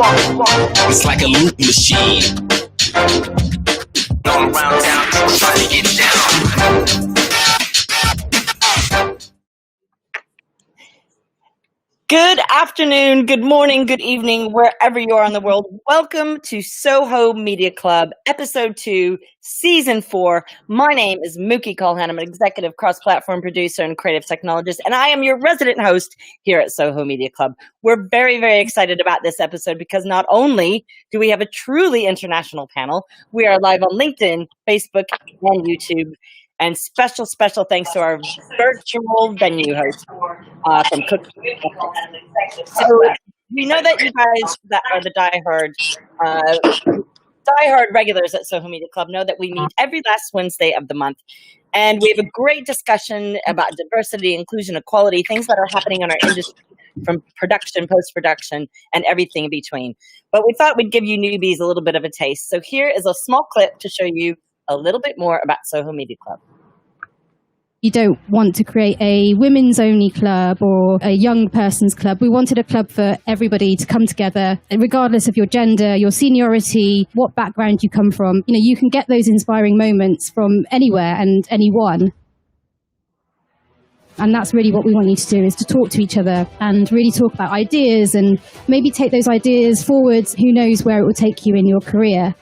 It's like a loop machine. Going around town, trying to get down. Good afternoon, good morning, good evening, wherever you are in the world. Welcome to Soho Media Club, Episode 2, Season 4. My name is Mookie Colhan. I'm an executive cross-platform producer and creative technologist, and I am your resident host here at Soho Media Club. We're very, very excited about this episode because not only do we have a truly international panel, we are live on LinkedIn, Facebook, and YouTube. And special thanks to our virtual venue host from Cooke. So we know that you guys that are the diehard regulars at Soho Media Club know that we meet every last Wednesday of the month. And we have a great discussion about diversity, inclusion, equality, things that are happening in our industry from production, post-production, and everything in between. But we thought we'd give you newbies a little bit of a taste. So here is a small clip to show you a little bit more about Soho Media Club. You don't want to create a women's only club or a young person's club. We wanted a club for everybody to come together, regardless of your gender, your seniority, what background you come from. You know, you can get those inspiring moments from anywhere and anyone. And that's really what we want you to do, is to talk to each other and really talk about ideas and maybe take those ideas forwards. Who knows where it will take you in your career.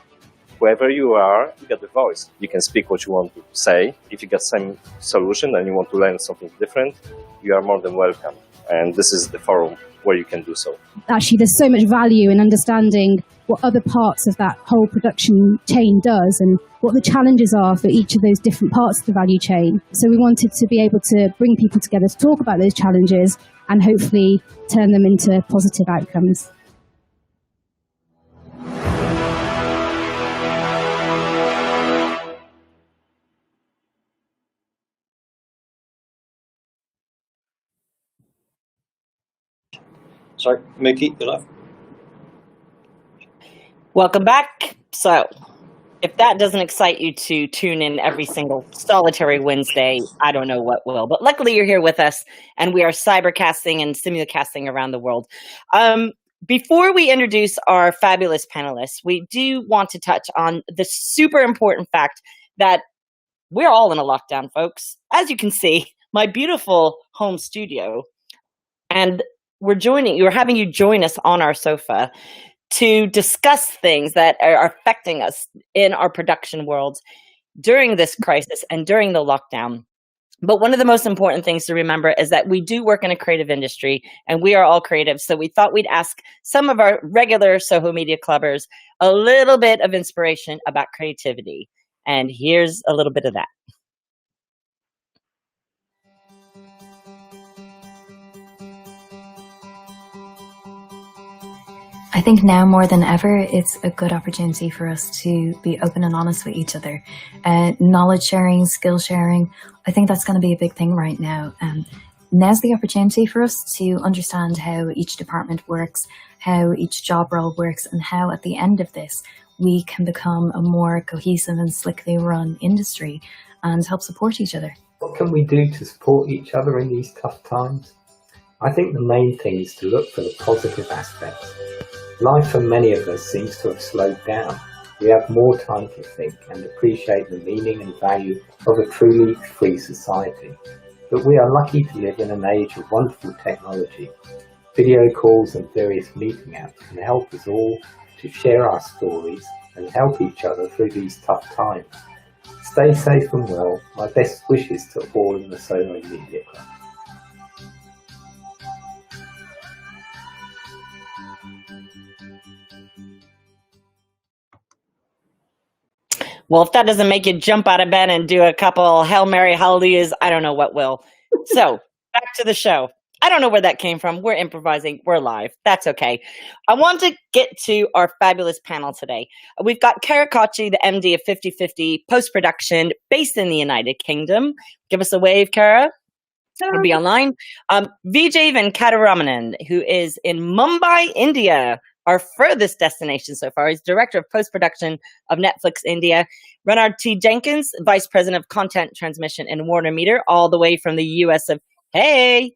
Wherever you are, you get the voice. You can speak what you want to say. If you get some solution and you want to learn something different, you are more than welcome. And this is the forum where you can do so. Actually, there's so much value in understanding what other parts of that whole production chain does and what the challenges are for each of those different parts of the value chain. So we wanted to be able to bring people together to talk about those challenges and hopefully turn them into positive outcomes. Sorry, Mookie, you're live. Welcome back. So, if that doesn't excite you to tune in every single solitary Wednesday, I don't know what will. But luckily you're here with us, and we are cybercasting and simulcasting around the world. Before we introduce our fabulous panelists, we do want to touch on the super important fact that we're all in a lockdown, folks. As you can see, my beautiful home studio, and we're having you join us on our sofa to discuss things that are affecting us in our production world during this crisis and during the lockdown. But one of the most important things to remember is that we do work in a creative industry and we are all creative. So we thought we'd ask some of our regular Soho Media Clubbers a little bit of inspiration about creativity. And here's a little bit of that. I think now more than ever, it's a good opportunity for us to be open and honest with each other. Knowledge sharing, skill sharing, I think that's going to be a big thing right now. Now's the opportunity for us to understand how each department works, how each job role works, and how at the end of this, we can become a more cohesive and slickly run industry and help support each other. What can we do to support each other in these tough times? I think the main thing is to look for the positive aspects. Life for many of us seems to have slowed down. We have more time to think and appreciate the meaning and value of a truly free society. But we are lucky to live in an age of wonderful technology. Video calls and various meeting apps can help us all to share our stories and help each other through these tough times. Stay safe and well. My best wishes to all in the Soho Media Club. Well, if that doesn't make you jump out of bed and do a couple Hail Mary hallelujahs, I don't know what will. So, back to the show. I don't know where that came from. We're improvising. We're live. That's okay. I want to get to our fabulous panel today. We've got Cara, the MD of 50/50 Post-Production, based in the United Kingdom. Give us a wave, Cara. We'll be online. Vijay Venkataramanan, who is in Mumbai, India, our furthest destination so far. He's Director of Post-Production of Netflix India. Renard Jenkins, Vice President of Content Transmission in WarnerMedia, all the way from the US of Hey.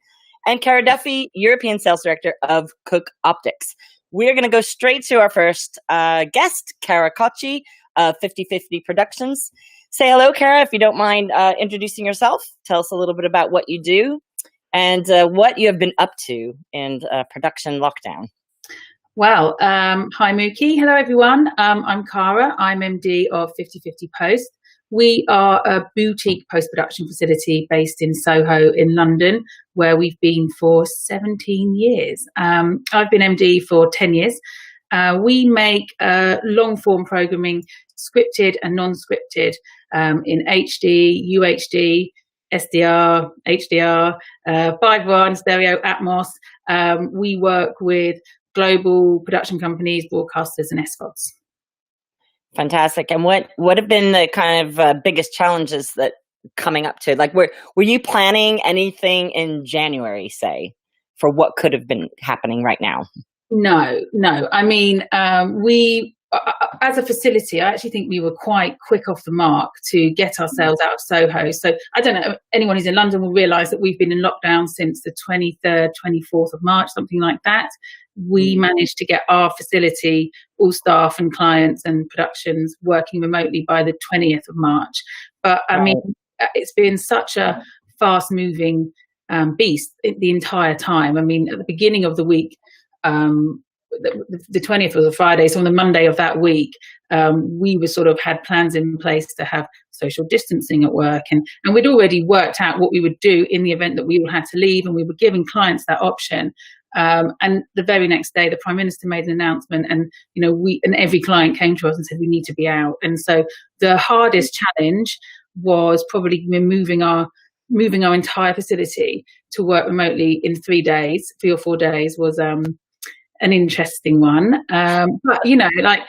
And Cara Duffy, European Sales Director of Cooke Optics. we're going to go straight to our first guest, Cara Kotschy, 50/50 Productions. Say hello, Cara, if you don't mind introducing yourself. Tell us a little bit about what you do and what you have been up to in production lockdown. Well, hi, Mookie. Hello, everyone. I'm Cara. I'm MD of 50/50 Post. We are a boutique post-production facility based in Soho in London, where we've been for 17 years. I've been MD for 10 years. We make long-form programming, scripted and non-scripted, in HD, UHD, SDR, HDR, 5.1, stereo, Atmos. We work with global production companies, broadcasters, and SVODs. Fantastic. And what have been the kind of biggest challenges that coming up to? Like, were you planning anything in January, say, for what could have been happening right now? No. I mean, we, as a facility, I actually think we were quite quick off the mark to get ourselves out of Soho. So I don't know, anyone who's in London will realise that we've been in lockdown since the 23rd, 24th of March, something like that. We managed to get our facility, all staff and clients and productions, working remotely by the 20th of March. But I mean, it's been such a fast-moving beast the entire time. I mean, at the beginning of the week, the 20th was a Friday, so on the Monday of that week, we were sort of had plans in place to have social distancing at work, and we'd already worked out what we would do in the event that we all had to leave, and we were giving clients that option. And the very next day, the Prime Minister made an announcement, and every client came to us and said we need to be out. And so the hardest challenge was probably moving our entire facility to work remotely in 3 or 4 days was an interesting one. But like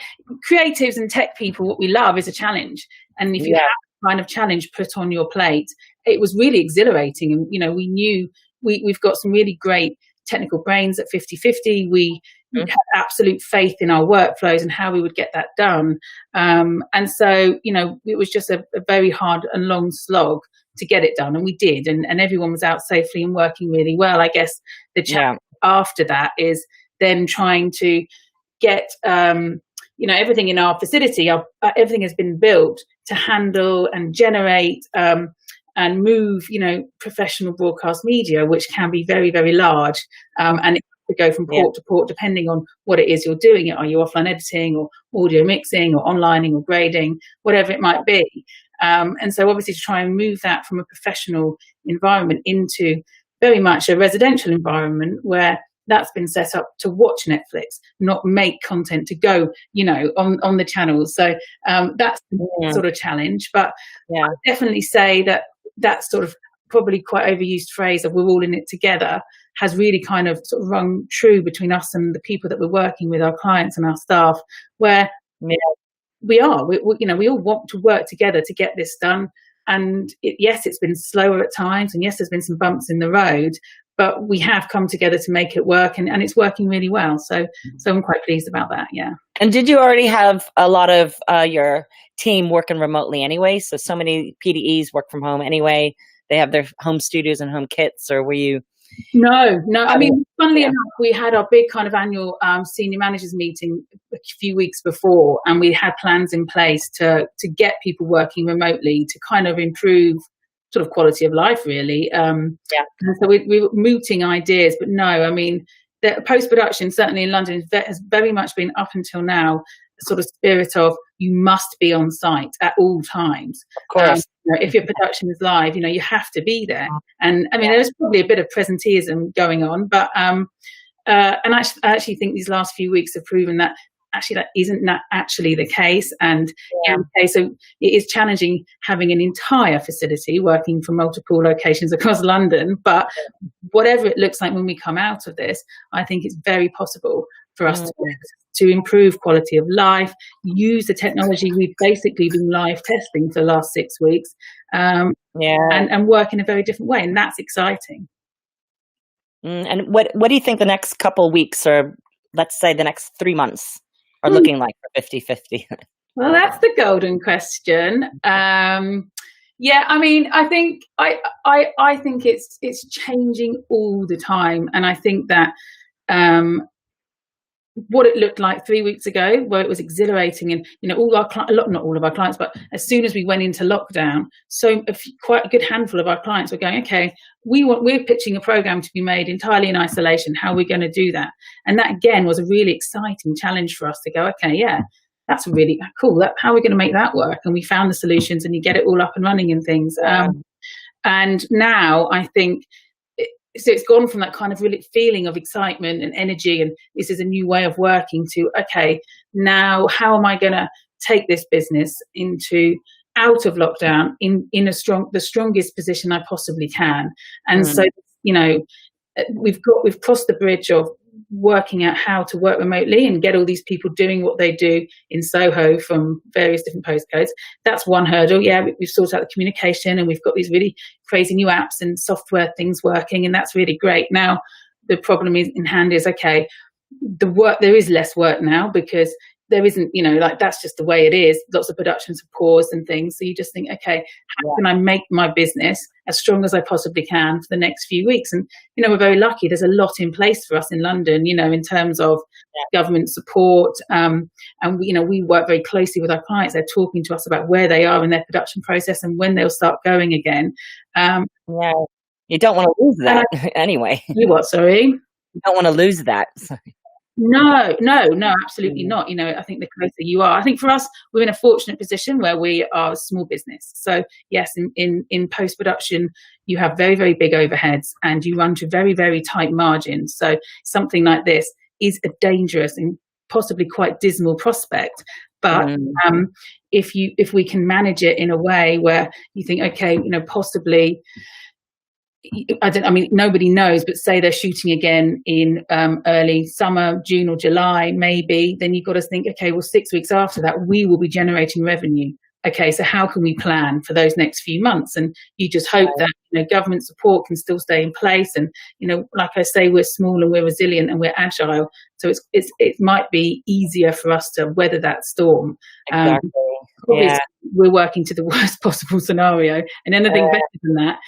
creatives and tech people, what we love is a challenge. And if you have a kind of challenge put on your plate, it was really exhilarating. And we knew we've got some really great technical brains at 50/50. We had absolute faith in our workflows and how we would get that done. And so, it was just a very hard and long slog to get it done. And we did. And everyone was out safely and working really well. I guess the challenge after that is then trying to get, everything in our facility, everything has been built to handle and generate and move, professional broadcast media, which can be very, very large. And it has to go from port to port, depending on what it is you're doing. Are you offline editing or audio mixing or onlining or grading, whatever it might be. And so obviously to try and move that from a professional environment into very much a residential environment where that's been set up to watch Netflix, not make content to go, on the channels. So that's the sort of challenge. But I definitely say that sort of probably quite overused phrase of we're all in it together has really kind of sort of rung true between us and the people that we're working with, our clients and our staff, where we all want to work together to get this done. And it's been slower at times, and yes, there's been some bumps in the road, but we have come together to make it work, and it's working really well. So I'm quite pleased about that. Yeah. And did you already have a lot of your team working remotely anyway? So many PDEs work from home anyway. They have their home studios and home kits, or were you? No. I mean, funnily enough, we had our big kind of annual senior managers meeting a few weeks before, and we had plans in place to get people working remotely to kind of improve sort of quality of life, really. And so we were mooting ideas, but no, I mean, the post-production, certainly in London, has very much been up until now the sort of spirit of you must be on site at all times. Of course. If your production is live, you have to be there. And I mean, there's probably a bit of presenteeism going on, but and I actually think these last few weeks have proven that actually that isn't actually the case. And so it is challenging having an entire facility working from multiple locations across London. But whatever it looks like when we come out of this, I think it's very possible for us to improve quality of life, use the technology we've basically been live testing for the last 6 weeks, and work in a very different way. And that's exciting. And what do you think the next couple of weeks, or let's say the next 3 months, are looking like for 50/50? Well, that's the golden question. I mean, I think I think it's changing all the time, and I think that what it looked like 3 weeks ago, where it was exhilarating, and not all of our clients, but as soon as we went into lockdown, quite a good handful of our clients were going, okay, we're pitching a program to be made entirely in isolation. How are we going to do that? And that again was a really exciting challenge for us to go, okay, yeah, that's really cool. How are we going to make that work? And we found the solutions, and you get it all up and running and things. And now I think. So it's gone from that kind of really feeling of excitement and energy, and this is a new way of working, to, okay, now how am I going to take this business out of lockdown in the strongest position I possibly can? And so, we've crossed the bridge of working out how to work remotely and get all these people doing what they do in Soho from various different postcodes. That's one hurdle. Yeah, we've sorted out the communication, and we've got these really crazy new apps and software things working, and that's really great. Now, the problem in hand is, okay, there is less work now, because there isn't, that's just the way it is. Lots of productions have paused and things. So you just think, okay, how can I make my business as strong as I possibly can for the next few weeks? And, we're very lucky. There's a lot in place for us in London, in terms of government support. And, we work very closely with our clients. They're talking to us about where they are in their production process and when they'll start going again. You don't want to lose that anyway. You what, sorry? You don't want to lose that. No, absolutely not. I think the closer you are, I think for us, we're in a fortunate position where we are a small business. So yes, in post-production, you have very, very big overheads, and you run to very, very tight margins. So something like this is a dangerous and possibly quite dismal prospect. But if we can manage it in a way where you think, okay, possibly, nobody knows, but say they're shooting again in early summer, June or July, maybe, then you've got to think, okay, well, 6 weeks after that, we will be generating revenue. Okay, so how can we plan for those next few months? And you just hope that government support can still stay in place. And like I say, we're small and we're resilient and we're agile, so it might be easier for us to weather that storm. Exactly. We're working to the worst possible scenario, and anything better than that,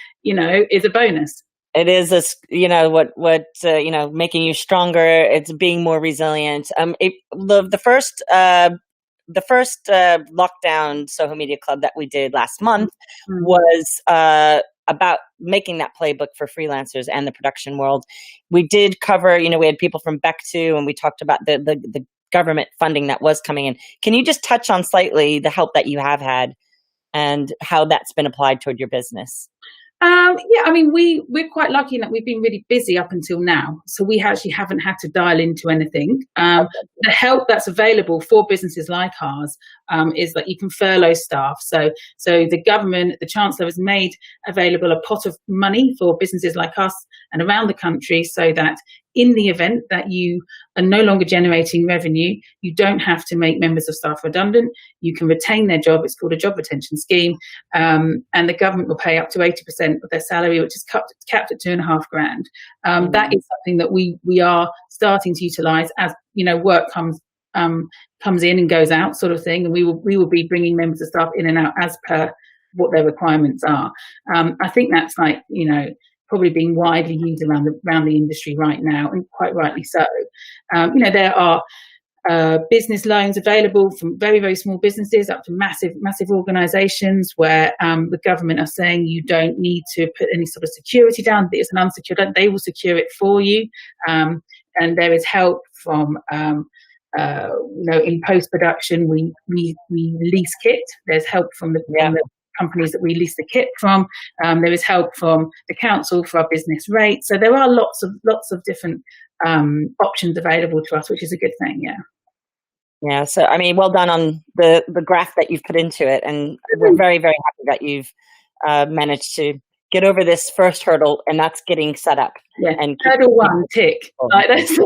is a bonus. It is making you stronger. It's being more resilient. The first lockdown Soho Media Club that we did last month was about making that playbook for freelancers and the production world. We did cover, we had people from Beck too, and we talked about the government funding that was coming in. Can you just touch on slightly the help that you have had and how that's been applied toward your business? We're quite lucky in that we've been really busy up until now. So we actually haven't had to dial into anything. The help that's available for businesses like ours is that you can furlough staff. So the government, the Chancellor, has made available a pot of money for businesses like us and around the country, so that in the event that you are no longer generating revenue, you don't have to make members of staff redundant. You can retain their job. It's called a job retention scheme. And the government will pay up to 80% of their salary, which is capped at $2,500. That is something that we are starting to utilise as, work comes in and goes out, sort of thing. And we will be bringing members of staff in and out as per what their requirements are. I think that's probably being widely used around the industry right now, and quite rightly so. There are business loans available from very, very small businesses up to massive organisations, where the government are saying you don't need to put any sort of security down. It's an unsecured loan. They will secure it for you. And there is help from, in post-production, we lease kit. There's help from the companies that we lease the kit from. There is help from the council for our business rate. So there are lots of different options available to us, which is a good thing. Yeah. So, well done on the graph that you've put into it. And we're very, very happy that you've managed to get over this first hurdle, and that's getting set up. Yeah. And hurdle one, tick. Exactly.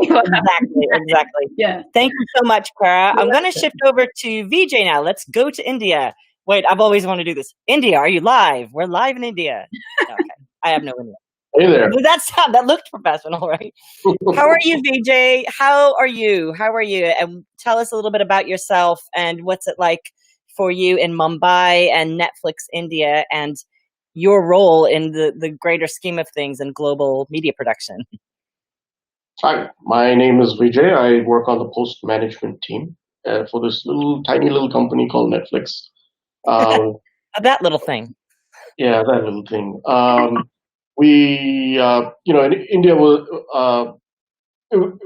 Yeah. Thank you so much, Cara. I'm going to shift over to Vijay now. Let's go to India. Wait, I've always wanted to do this. India, are you live? We're live in India. Okay. I have no India. Hey there. That looked professional, right? How are you, Vijay? How are you? And tell us a little bit about yourself and what's it like for you in Mumbai and Netflix India, and your role in the greater scheme of things in global media production. Hi, my name is Vijay. I work on the post management team for this tiny little company called Netflix. Um, That little thing. yeah, that little thing. In India,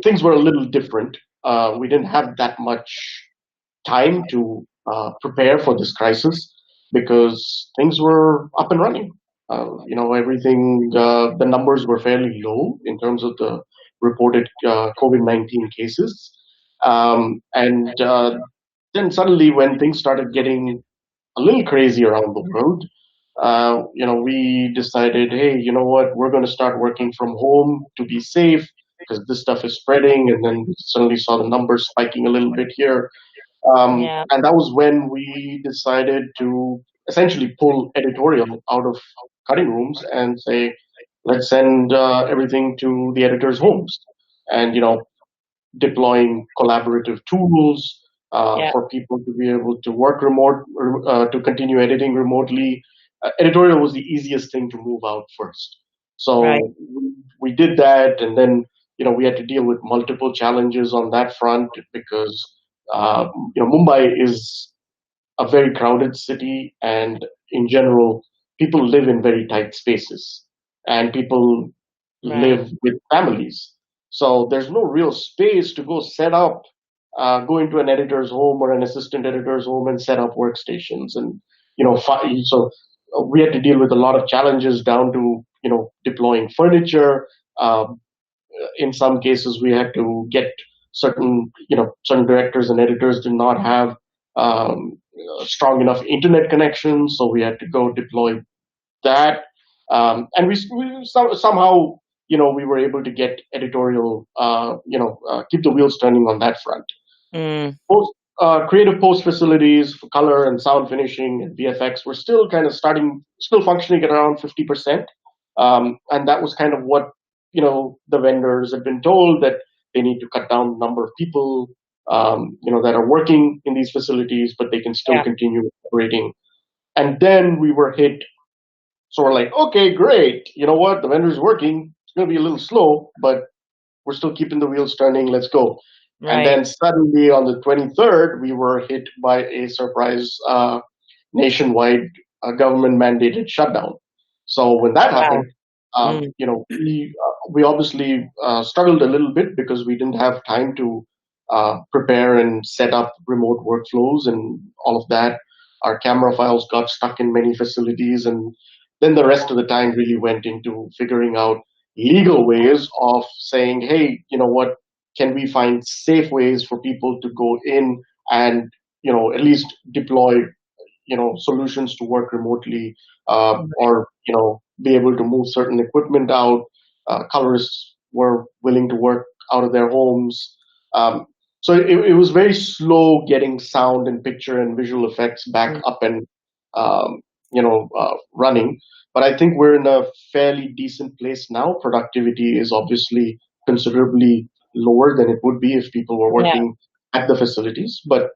things were a little different. We didn't have that much time to prepare for this crisis because things were up and running. The numbers were fairly low in terms of the reported COVID-19 cases. And then suddenly, when things started getting a little crazy around the world, we decided, hey, you know what, we're going to start working from home to be safe because this stuff is spreading. And then we suddenly saw the numbers spiking a little bit here. Yeah. And that was when we decided to essentially pull editorial out of cutting rooms and say, let's send everything to the editors' homes. And, deploying collaborative tools Yeah. for people to be able to work to continue editing remotely. Editorial was the easiest thing to move out first. So Right. we did that, and then we had to deal with multiple challenges on that front because Mumbai is a very crowded city, and in general, people live in very tight spaces, and people Right. live with families. So there's no real space to go set up, go into an editor's home or an assistant editor's home and set up workstations, and so we had to deal with a lot of challenges down to deploying furniture. Um, in some cases, we had to get certain directors and editors did not have strong enough internet connections, so we had to go deploy that. And somehow, we were able to get editorial, keep the wheels turning on that front. Mm. Creative post facilities for color and sound finishing and VFX were still still functioning at around 50%. And that was kind of what, the vendors had been told, that they need to cut down the number of people, that are working in these facilities, but they can still Yeah. continue operating. And then we were hit. So we're like, okay, great. You know what? The vendor's working. It's going to be a little slow, but we're still keeping the wheels turning. Let's go. And Right. then suddenly on the 23rd, we were hit by a surprise nationwide government mandated shutdown. So when that Wow. happened, Mm. we obviously struggled a little bit because we didn't have time to prepare and set up remote workflows and all of that. Our camera files got stuck in many facilities, and then the rest of the time really went into figuring out legal ways of saying, hey, you know what, can we find safe ways for people to go in and at least deploy solutions to work remotely, or be able to move certain equipment out. Colorists were willing to work out of their homes. So it was very slow getting sound and picture and visual effects back Mm. up and running. But I think we're in a fairly decent place now. Productivity is obviously considerably lower than it would be if people were Yeah. working at the facilities. But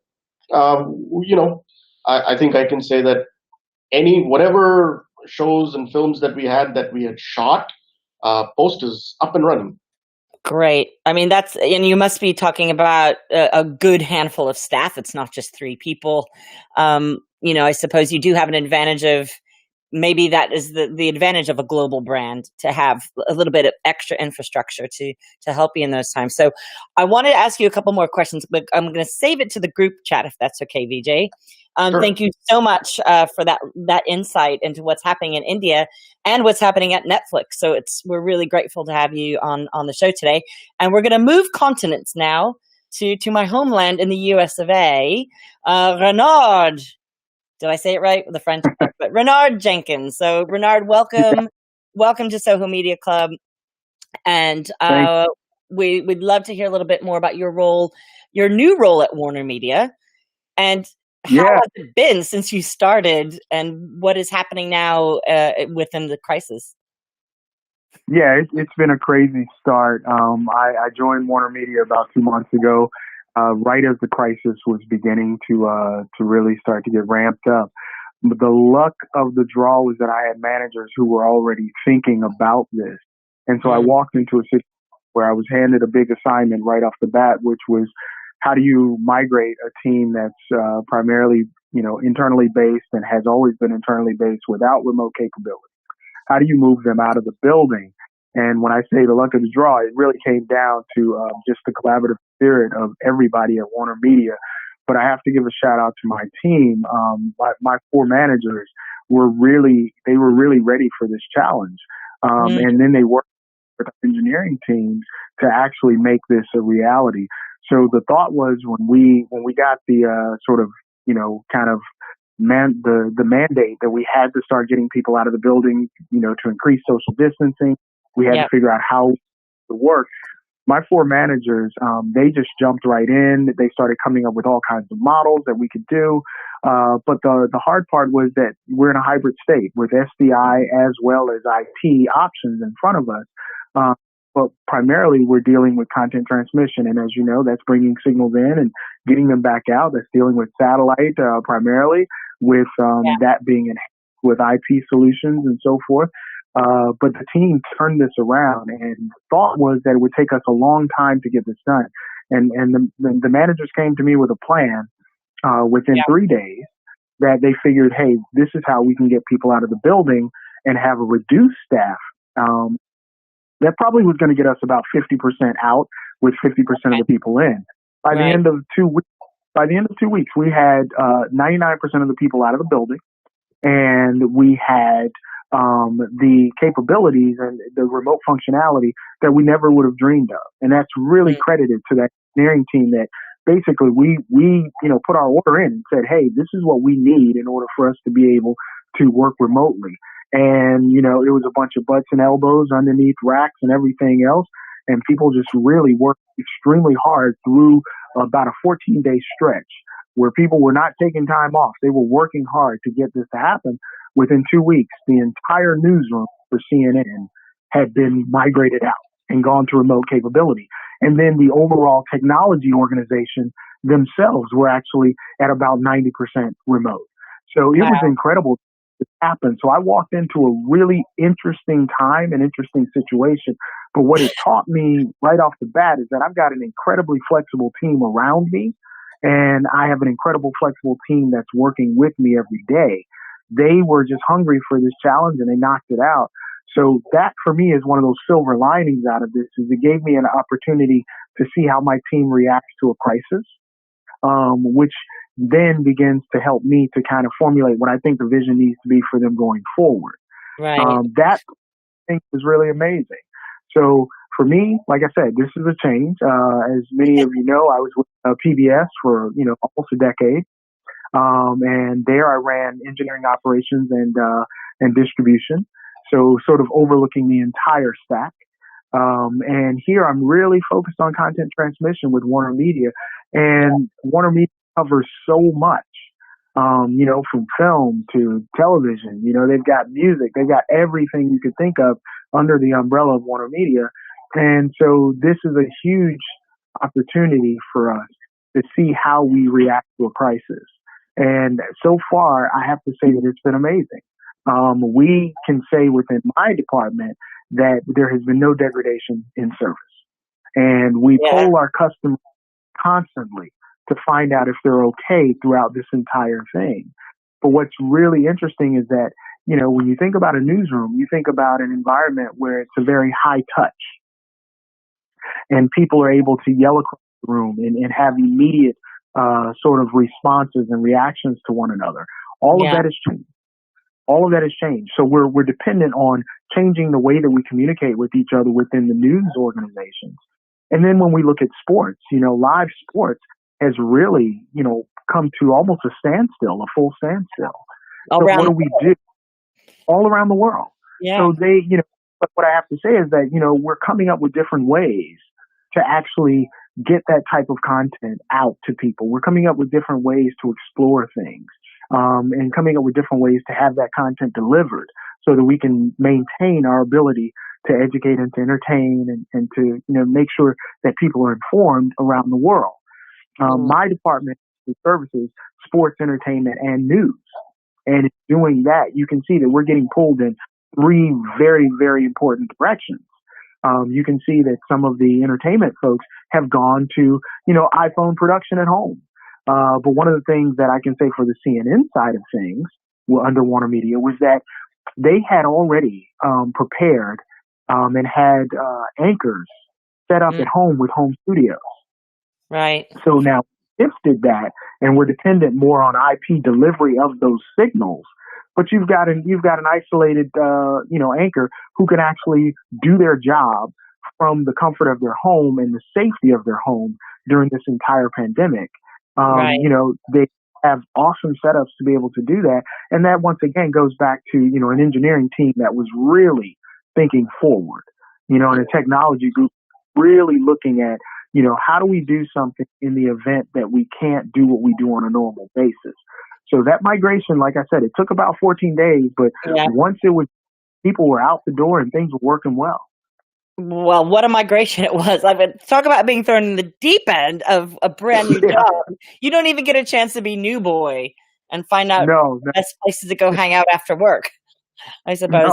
I think I can say that whatever shows and films that we had shot, post is up and running. Great. I mean, and you must be talking about a good handful of staff. It's not just 3 people. I suppose you do have an advantage of, maybe that is the advantage of a global brand, to have a little bit of extra infrastructure to help you in those times. So I wanted to ask you a couple more questions, but I'm going to save it to the group chat if that's okay, Vijay. Sure. Thank you so much for that insight into what's happening in India and what's happening at Netflix. So we're really grateful to have you on the show today. And we're going to move continents now to my homeland in the US of A. Renard, did I say it right with the French? But Renard Jenkins. So Renard, welcome to Soho Media Club. And we'd love to hear a little bit more about your new role at WarnerMedia, and how has it been since you started, and what is happening now within the crisis? Yeah, it's been a crazy start. I joined WarnerMedia about 2 months ago, right as the crisis was beginning to really start to get ramped up. But the luck of the draw was that I had managers who were already thinking about this. And so I walked into a situation where I was handed a big assignment right off the bat, which was how do you migrate a team that's primarily, internally based and has always been internally based without remote capability? How do you move them out of the building? And when I say the luck of the draw, it really came down to just the collaborative spirit of everybody at WarnerMedia. But I have to give a shout out to my team. My 4 managers were really ready for this challenge. And then they worked with engineering teams to actually make this a reality. So the thought was when we got the the mandate that we had to start getting people out of the building, to increase social distancing, we had to figure out how to work. My 4 managers, they just jumped right in. They started coming up with all kinds of models that we could do. But the hard part was that we're in a hybrid state with SDI as well as IT options in front of us. But primarily we're dealing with content transmission. And as you know, that's bringing signals in and getting them back out. That's dealing with satellite primarily, with that being enhanced with IP solutions and so forth. But the team turned this around, and the thought was that it would take us a long time to get this done. And the managers came to me with a plan within 3 days that they figured, hey, this is how we can get people out of the building and have a reduced staff. That probably was going to get us about 50% out with 50% of the people in. By the end of 2 weeks, we had 99% of the people out of the building, and we had the capabilities and the remote functionality that we never would have dreamed of. And that's really credited to that engineering team that basically we put our order in and said, hey, this is what we need in order for us to be able to work remotely. And, it was a bunch of butts and elbows underneath racks and everything else. And people just really worked extremely hard through about a 14-day stretch where people were not taking time off. They were working hard to get this to happen. Within 2 weeks, the entire newsroom for CNN had been migrated out and gone to remote capability. And then the overall technology organization themselves were actually at about 90% remote. So it was incredible to happen. So I walked into a really interesting time, an interesting situation. But what it taught me right off the bat is that I've got an incredibly flexible team around me, and I have an incredible flexible team that's working with me every day. They were just hungry for this challenge and they knocked it out. So that for me is one of those silver linings out of this, is it gave me an opportunity to see how my team reacts to a crisis, which then begins to help me to kind of formulate what I think the vision needs to be for them going forward. Right. That I think was really amazing. So for me, like I said, this is a change. As many of you know, I was with PBS for, almost a decade. And there I ran engineering operations and distribution. So sort of overlooking the entire stack. And here I'm really focused on content transmission with WarnerMedia, and WarnerMedia covers so much, from film to television. They've got music, they've got everything you could think of under the umbrella of WarnerMedia. And so this is a huge opportunity for us to see how we react to a crisis. And so far, I have to say that it's been amazing. We can say within my department that there has been no degradation in service. And we poll our customers constantly to find out if they're okay throughout this entire thing. But what's really interesting is that, when you think about a newsroom, you think about an environment where it's a very high touch and people are able to yell across the room and have immediate sort of responses and reactions to one another. All of that has changed. All of that has changed. So we're dependent on changing the way that we communicate with each other within the news organizations. And then when we look at sports, live sports has really, come to almost a standstill, a full standstill. So what do we do? All around the world. Yeah. So but what I have to say is that, we're coming up with different ways to actually get that type of content out to people. We're coming up with different ways to explore things, and coming up with different ways to have that content delivered so that we can maintain our ability to educate and to entertain and to, make sure that people are informed around the world. My department is services, sports, entertainment, and news. And in doing that, you can see that we're getting pulled in 3 very, very important directions. You can see that some of the entertainment folks have gone to, iPhone production at home. But one of the things that I can say for the CNN side of things under WarnerMedia was that they had already prepared and had anchors set up at home with home studios. Right. So now shifted that, and we're dependent more on IP delivery of those signals. But you've got an isolated anchor who can actually do their job from the comfort of their home and the safety of their home during this entire pandemic. Right. They have awesome setups to be able to do that, and that once again goes back to an engineering team that was really thinking forward. And a technology group really looking at how do we do something in the event that we can't do what we do on a normal basis. So that migration, like I said, it took about 14 days, but once people were out the door and things were working well. Well, what a migration it was. I mean, talk about being thrown in the deep end of a brand new job. You don't even get a chance to be new boy and find out the best places to go hang out after work. I suppose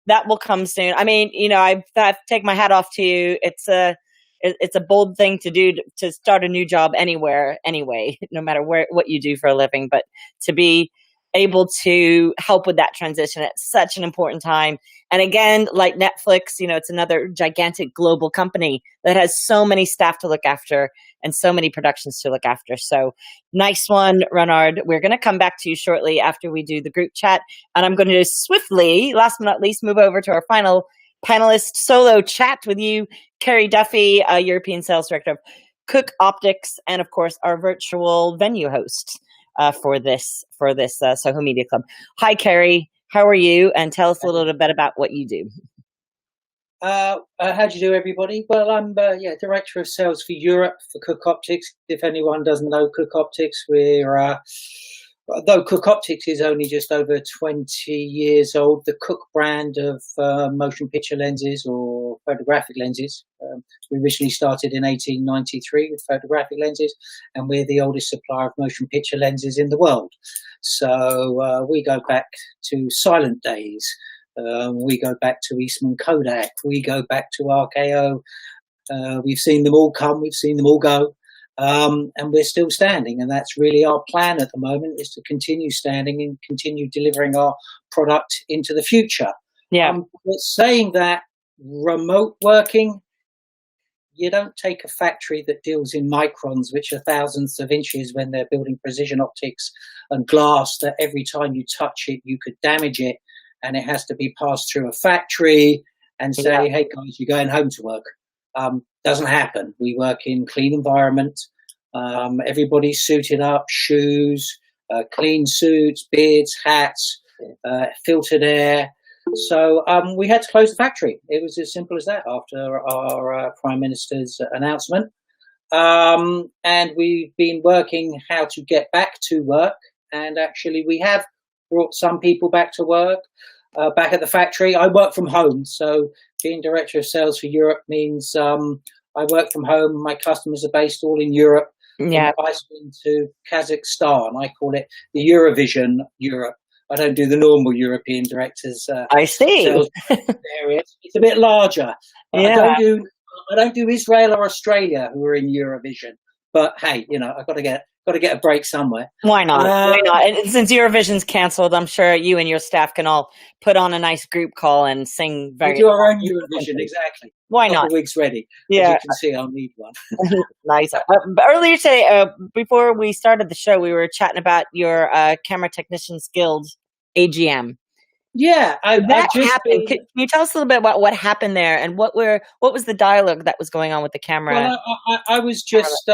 that will come soon. I mean, I take my hat off to you. It's a bold thing to do to start a new job anywhere, anyway, no matter what you do for a living. But to be able to help with that transition at such an important time. And again, like Netflix, it's another gigantic global company that has so many staff to look after and so many productions to look after. So nice one, Renard. We're going to come back to you shortly after we do the group chat. And I'm going to swiftly, last but not least, move over to our final panelist solo chat with you, Carey Duffy, European Sales Director of Cooke Optics, and of course our virtual venue host for this Soho Media Club. Hi, Carey. How are you? And tell us a little bit about what you do. How do you do, everybody? Well, I'm Director of Sales for Europe for Cooke Optics. If anyone doesn't know Cooke Optics, though Cooke Optics is only just over 20 years old, the Cooke brand of motion picture lenses or photographic lenses. We originally started in 1893 with photographic lenses, and we're the oldest supplier of motion picture lenses in the world. So we go back to silent days. We go back to Eastman Kodak. We go back to RKO. We've seen them all come. We've seen them all go. And we're still standing, and that's really our plan at the moment, is to continue standing and continue delivering our product into the future. But saying that, remote working, you don't take a factory that deals in microns, which are thousandths of inches when they're building precision optics and glass, that every time you touch it, you could damage it, and it has to be passed through a factory and say, hey guys, you're going home to work. Doesn't happen. We work in clean environment. Everybody's suited up, shoes, clean suits, beards, hats, filtered air. So we had to close the factory. It was as simple as that after our Prime Minister's announcement. And we've been working how to get back to work. And actually we have brought some people back to work, back at the factory. I work from home. So being Director of Sales for Europe means I work from home. My customers are based all in Europe, from Iceland to Kazakhstan. I call it the Eurovision Europe. I don't do the normal European directors. I see. Area. It's a bit larger. I don't do Israel or Australia, who are in Eurovision. But hey, I've got to get a break somewhere. Why not? Why not? And since Eurovision's canceled, I'm sure you and your staff can all put on a nice group call and sing. We do our own Eurovision, exactly. Why not? Wigs ready. Yeah, as you can see, I'll need one. Nice. Earlier today, before we started the show, we were chatting about your Camera Technicians Guild AGM. Yeah, that happened. Can you tell us a little bit about what happened there and what was the dialogue that was going on with the camera? Well, I was just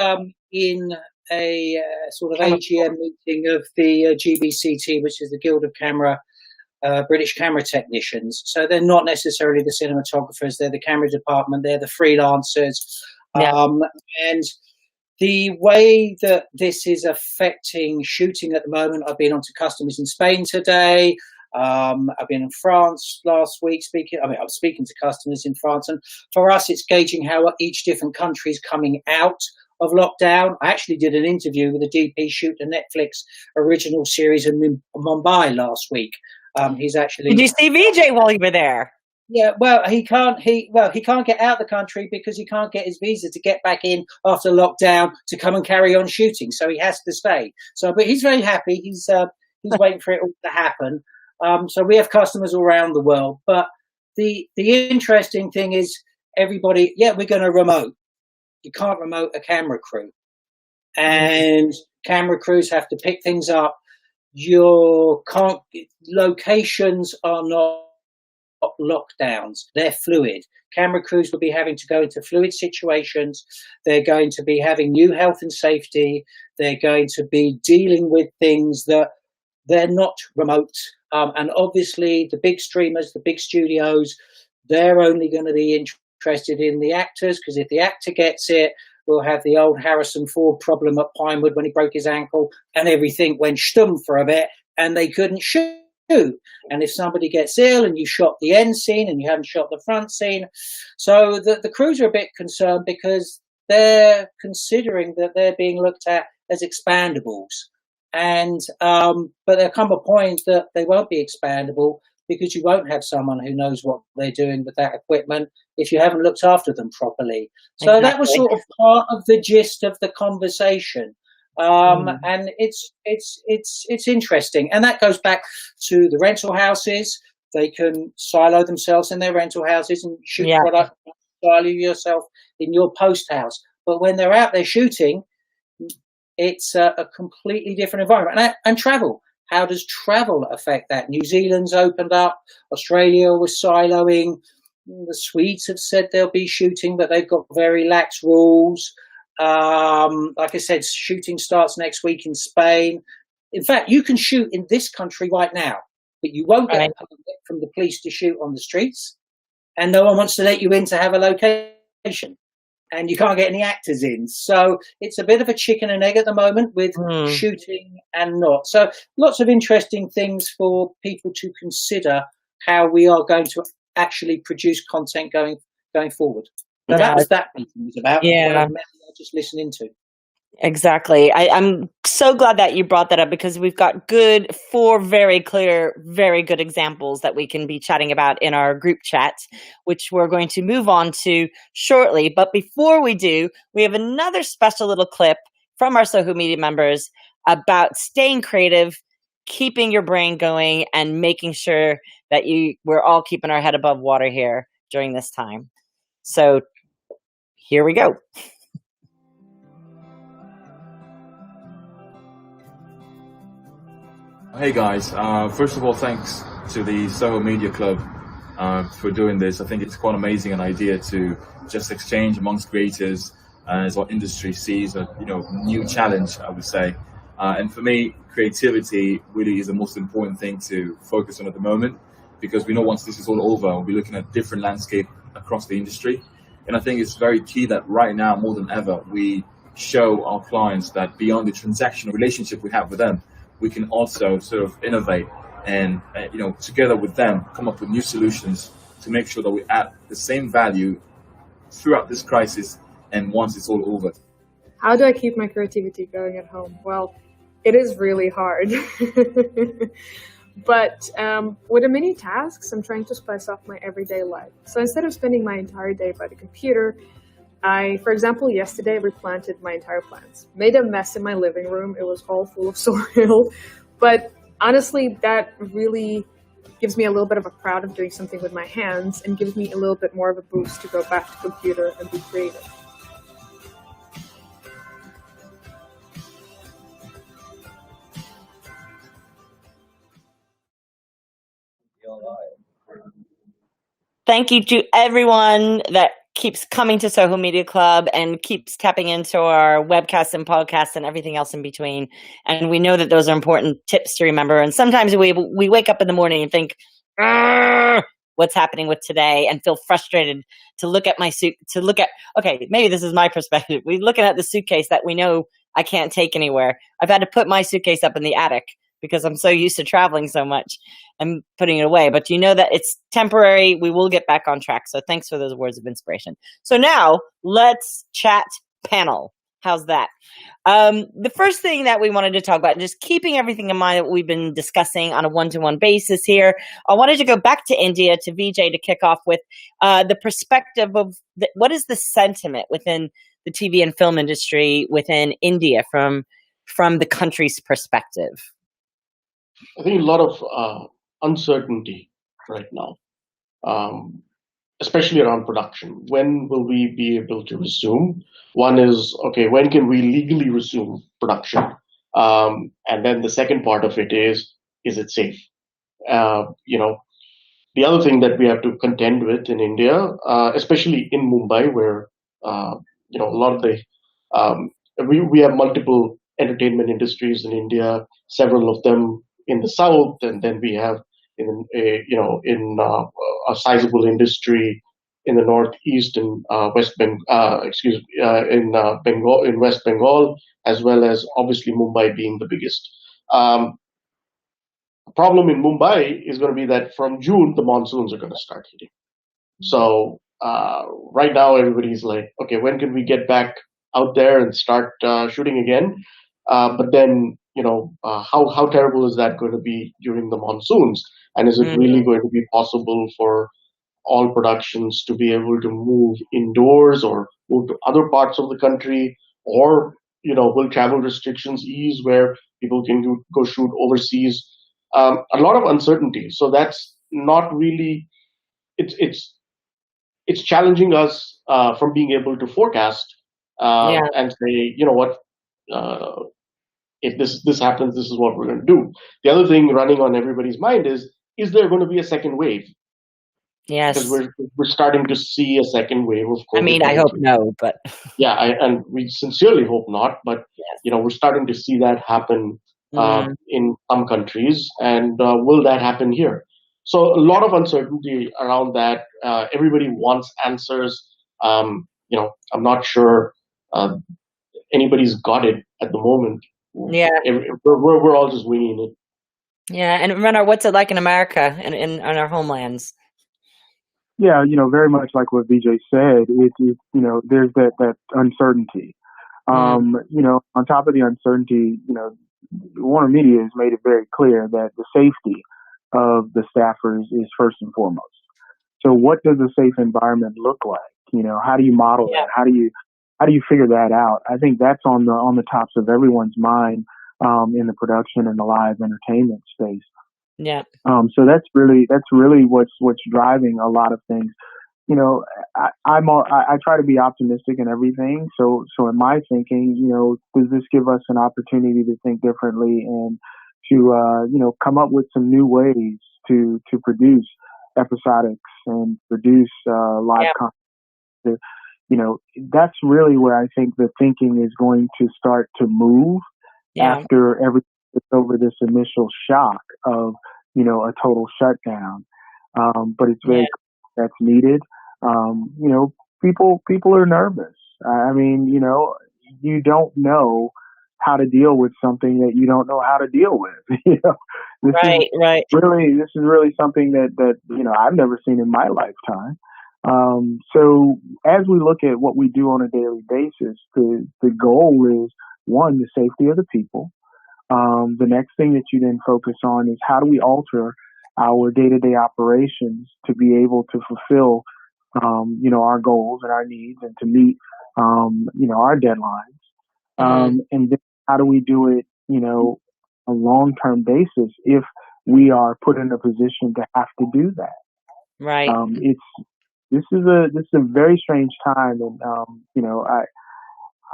in a sort of AGM meeting of the GBCT, which is the Guild of British Camera Technicians. So they're not necessarily the cinematographers; they're the camera department. They're the freelancers, and the way that this is affecting shooting at the moment. I've been on to customers in Spain today. I've been in France last week I was speaking to customers in France, and for us, it's gauging how each different country is coming out of lockdown. I actually did an interview with a DP shoot a Netflix original series in Mumbai last week. He's actually. Did you see Vijay while you were there? Yeah, well, he can't get out of the country because he can't get his visa to get back in after lockdown to come and carry on shooting. So he has to stay. So, but he's very happy. He's waiting for it all to happen. So we have customers all around the world. But the interesting thing is everybody. Yeah, we're going to remote. You can't remote a camera crew, and camera crews have to pick things up. Locations are not lockdowns, they're fluid. Camera crews will be having to go into fluid situations. They're going to be having new health and safety. They're going to be dealing with things that they're not remote. And obviously the big streamers, the big studios, they're only going to be interested in the actors, because if the actor gets it, we'll have the old Harrison Ford problem at Pinewood when he broke his ankle and everything went stum for a bit and they couldn't shoot. And if somebody gets ill and you shot the end scene and you haven't shot the front scene, so the crews are a bit concerned because they're considering that they're being looked at as expandables. And but there'll come a point that they won't be expandable because you won't have someone who knows what they're doing with that equipment if you haven't looked after them properly. So That was sort of part of the gist of the conversation. And it's interesting, and that goes back to the rental houses. They can silo themselves in their rental houses and shoot product, silo yourself in your post house. But when they're out there shooting, it's a completely different environment. And travel. How does travel affect that? New Zealand's opened up. Australia was siloing. The Swedes have said they'll be shooting, but they've got very lax rules. Like I said, shooting starts next week in Spain. In fact, you can shoot in this country right now, but you won't get a permit from the police to shoot on the streets, and no one wants to let you in to have a location, and you can't get any actors in. So it's a bit of a chicken and egg at the moment with shooting and not. So lots of interesting things for people to consider how we are going to actually produce content going forward. Now, that was that meeting was about. Yeah. Just listening to. Exactly. I'm so glad that you brought that up because we've got four very clear, very good examples that we can be chatting about in our group chat, which we're going to move on to shortly. But before we do, we have another special little clip from our Soho Media members about staying creative, keeping your brain going, and making sure that we're all keeping our head above water here during this time. So here we go. Hey guys, first of all, thanks to the Soho Media Club for doing this. I think it's quite amazing an idea to just exchange amongst creators as our industry sees a new challenge, I would say. And for me, creativity really is the most important thing to focus on at the moment, because we know once this is all over, we'll be looking at different landscape across the industry. And I think it's very key that right now, more than ever, we show our clients that beyond the transactional relationship we have with them, we can also sort of innovate and, together with them, come up with new solutions to make sure that we add the same value throughout this crisis and once it's all over. How do I keep my creativity going at home? Well, it is really hard. But with the mini tasks, I'm trying to spice up my everyday life. So instead of spending my entire day by the computer, for example, yesterday replanted my entire plants. Made a mess in my living room. It was all full of soil. But honestly, that really gives me a little bit of a pride of doing something with my hands and gives me a little bit more of a boost to go back to computer and be creative. Thank you to everyone that keeps coming to Soho Media Club and keeps tapping into our webcasts and podcasts and everything else in between. And we know that those are important tips to remember. And sometimes we wake up in the morning and think, what's happening with today, and feel frustrated to look at my suit, okay, maybe this is my perspective. We're looking at the suitcase that we know I can't take anywhere. I've had to put my suitcase up in the attic because I'm so used to traveling so much and putting it away. But you know that it's temporary. We will get back on track. So thanks for those words of inspiration. So now let's chat panel. How's that? The first thing that we wanted to talk about, just keeping everything in mind that we've been discussing on a one-to-one basis here, I wanted to go back to India, to Vijay, to kick off with the perspective of what is the sentiment within the TV and film industry within India from the country's perspective? I think a lot of uncertainty right now, especially around production. When will we be able to resume? One is, okay, when can we legally resume production? And then the second part of it is it safe? The other thing that we have to contend with in India, especially in Mumbai, where a lot of the we have multiple entertainment industries in India, several of them in the south, and then we have a sizable industry in the northeast and in West Bengal, as well as obviously Mumbai being the biggest. Problem in Mumbai is going to be that from June the monsoons are going to start hitting. So right now everybody's like, okay, when can we get back out there and start shooting again? But then how terrible is that going to be during the monsoons? And is it really going to be possible for all productions to be able to move indoors or move to other parts of the country? Or will travel restrictions ease where people can go shoot overseas? A lot of uncertainty. So that's not really, it's challenging us from being able to forecast and say, if this happens, this is what we're going to do. The other thing running on everybody's mind is there going to be a second wave? Yes. Because we're starting to see a second wave of COVID. I mean, I hope no, but yeah, and we sincerely hope not. But we're starting to see that happen in some countries, and will that happen here? So a lot of uncertainty around that. Everybody wants answers. I'm not sure anybody's got it at the moment. Yeah, we're all just winging it. Yeah, and Renard, what's it like in America and in our homelands? Yeah, very much like what Vijay said, there's that uncertainty. On top of the uncertainty, WarnerMedia has made it very clear that the safety of the staffers is first and foremost. So what does a safe environment look like? How do you model that? How do you figure that out? I think that's on the tops of everyone's mind in the production and the live entertainment space. Yeah. So that's really what's driving a lot of things. I try to be optimistic in everything. So in my thinking, does this give us an opportunity to think differently and to come up with some new ways to produce episodics and produce live content? That's really where I think the thinking is going to start to move after everything gets over this initial shock of a total shutdown. But it's very that's needed. People are nervous. I mean, you don't know how to deal with something that you don't know how to deal with. This is really something that I've never seen in my lifetime. So as we look at what we do on a daily basis, the goal is, one, the safety of the people. The next thing that you then focus on is how do we alter our day-to-day operations to be able to fulfill, our goals and our needs and to meet, our deadlines. And then how do we do it, a long-term basis if we are put in a position to have to do that? Right. This is a very strange time, and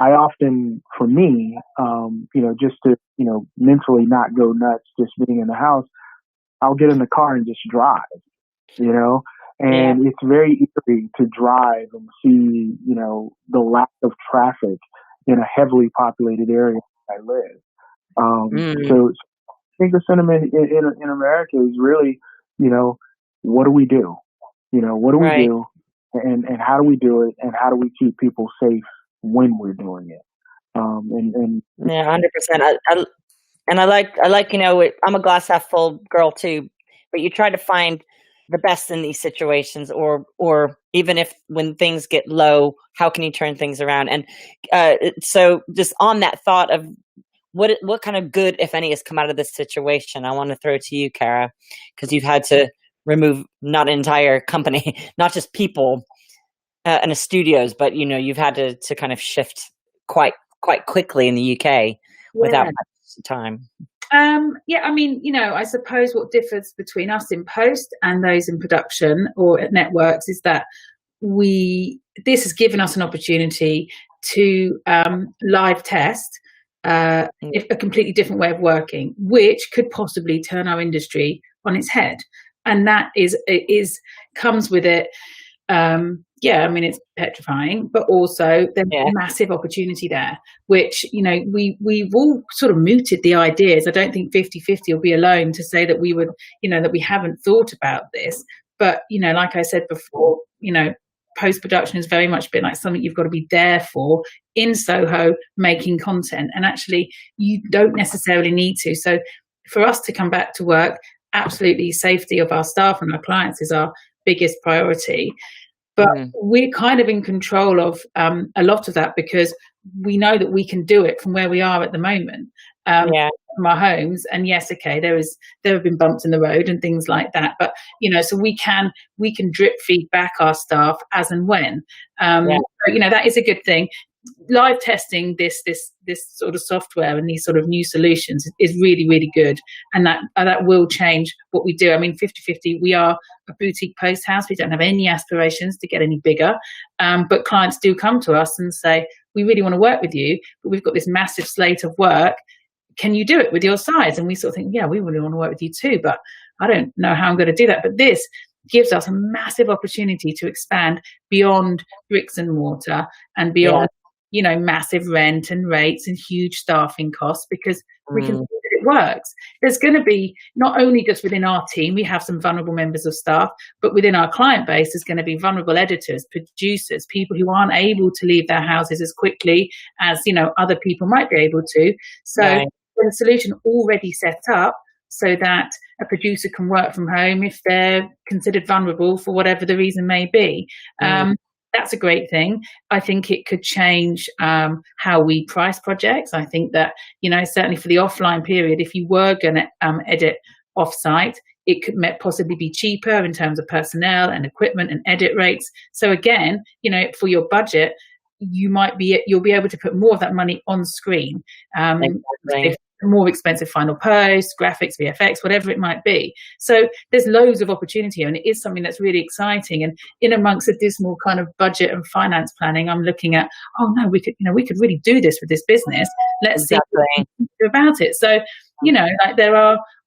I often, for me, just to mentally not go nuts, just being in the house, I'll get in the car and just drive, and it's very easy to drive and see the lack of traffic in a heavily populated area where I live. So I think the sentiment in America is really, what do we do? What do we do, and how do we do it, and how do we keep people safe when we're doing it? And 100%. I like I'm a glass half full girl too, but you try to find the best in these situations, or even if when things get low, how can you turn things around? And so just on that thought of what kind of good, if any, has come out of this situation, I want to throw to you, Cara, because you've had to remove not an entire company, not just people and the studios, but you've had to kind of shift quite quickly in the UK without much time. I mean, I suppose what differs between us in post and those in production or at networks is that this has given us an opportunity to live test a completely different way of working, which could possibly turn our industry on its head. And that comes with it. I mean, it's petrifying, but also there's a massive opportunity there, which, we've all sort of mooted the ideas. I don't think 50-50 will be alone to say that we would, that we haven't thought about this. But, like I said before, post-production has very much been like something you've got to be there for in Soho, making content. And actually, you don't necessarily need to. So for us to come back to work, absolutely safety of our staff and our clients is our biggest priority. But we're kind of in control of a lot of that because we know that we can do it from where we are at the moment, from our homes. And yes, okay, there have been bumps in the road and things like that. But so we can drip feed back our staff as and when. So, that is a good thing. Live testing this sort of software and these sort of new solutions is really, really good, and that will change what we do. I mean, 50-50, we are a boutique post house. We don't have any aspirations to get any bigger, but clients do come to us and say, we really want to work with you, but we've got this massive slate of work. Can you do it with your size? And we sort of think, yeah, we really want to work with you too, but I don't know how I'm going to do that. But this gives us a massive opportunity to expand beyond bricks and mortar and beyond massive rent and rates and huge staffing costs, because we can see that it works. There's going to be, not only just within our team, we have some vulnerable members of staff, but within our client base, there's going to be vulnerable editors, producers, people who aren't able to leave their houses as quickly as, other people might be able to. So there's a solution already set up so that a producer can work from home if they're considered vulnerable for whatever the reason may be. That's a great thing. I think it could change how we price projects. I think that, certainly for the offline period, if you were going to edit offsite, it could possibly be cheaper in terms of personnel and equipment and edit rates. So again, for your budget, you'll be able to put more of that money on screen. If more expensive final post, graphics, VFX, whatever it might be. So there's loads of opportunity here, and it is something that's really exciting. And in amongst a dismal kind of budget and finance planning, I'm looking at, we could really do this with this business. Let's see what we can do about it. So,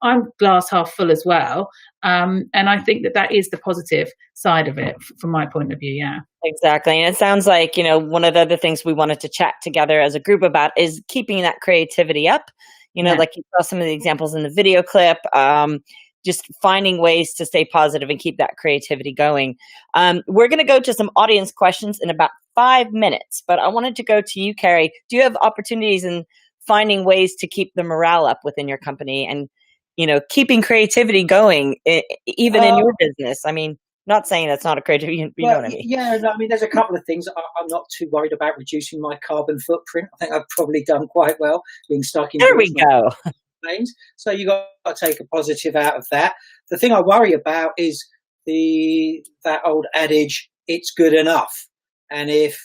I'm glass half full as well. And I think that is the positive side of it from my point of view. Yeah. Exactly. And it sounds like, one of the other things we wanted to chat together as a group about is keeping that creativity up. Like you saw some of the examples in the video clip, just finding ways to stay positive and keep that creativity going. We're going to go to some audience questions in about 5 minutes, but I wanted to go to you, Carey. Do you have opportunities in finding ways to keep the morale up within your company and, keeping creativity going even in your business? I mean, not saying that's not a creative, you know what I mean? Yeah, no, I mean, there's a couple of things. I'm not too worried about reducing my carbon footprint. I think I've probably done quite well being stuck in. There we go. Planes. So you got to take a positive out of that. The thing I worry about is that old adage, it's good enough. And if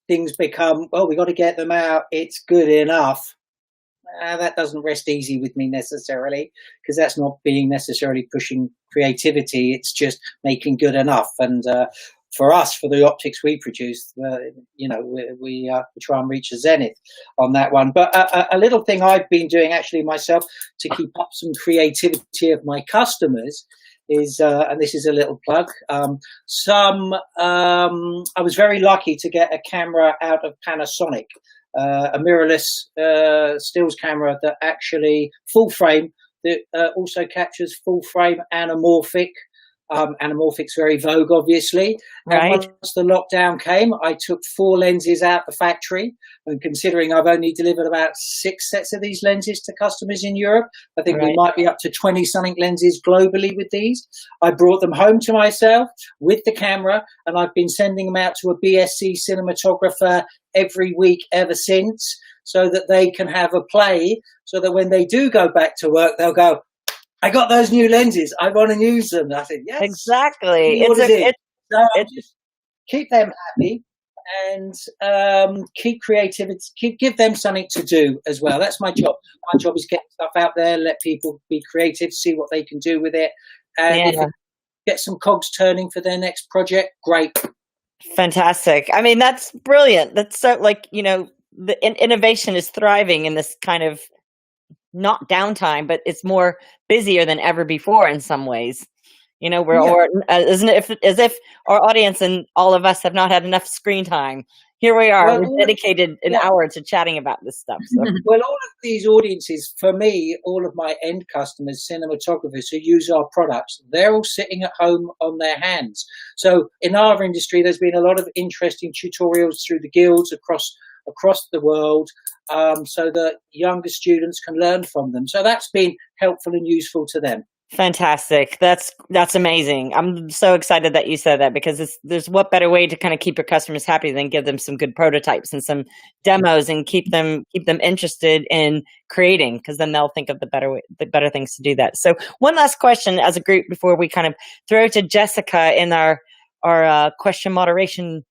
things become, we got to get them out, it's good enough. That doesn't rest easy with me necessarily, because that's not being necessarily pushing creativity. It's just making good enough. And for us, for the optics we produce, we try and reach a zenith on that one. But a little thing I've been doing actually myself to keep up some creativity of my customers is, and this is a little plug, I was very lucky to get a camera out of Panasonic. A mirrorless stills camera that actually full frame that also captures full frame anamorphic Anamorphic's very vogue, obviously. Right. And once the lockdown came, I took 4 lenses out the factory. And considering I've only delivered about 6 sets of these lenses to customers in Europe, I think we might be up to 20-something lenses globally with these. I brought them home to myself with the camera, and I've been sending them out to a BSc cinematographer every week ever since, so that they can have a play, so that when they do go back to work, they'll go, I got those new lenses, I want to use them. And I think, yes. Exactly. Just keep them happy and keep creativity, give them something to do as well. That's my job. My job is getting stuff out there, let people be creative, see what they can do with it. And if it get some cogs turning for their next project, great. Fantastic. I mean, that's brilliant. That's so, like, you know, the innovation is thriving in this kind of not downtime, but it's more busier than ever before in some ways. You know, isn't it as if our audience and all of us have not had enough screen time? Here we are, we've dedicated an hour to chatting about this stuff. So. Well, all of these audiences, for me, all of my end customers, cinematographers who use our products, they're all sitting at home on their hands. So in our industry, there's been a lot of interesting tutorials through the guilds across the world, so that younger students can learn from them. So that's been helpful and useful to them. Fantastic. That's amazing. I'm so excited that you said that, because there's what better way to kind of keep your customers happy than give them some good prototypes and some demos and keep them interested in creating, because then they'll think of the better things to do that. So one last question as a group before we kind of throw to Jessica in our question moderation.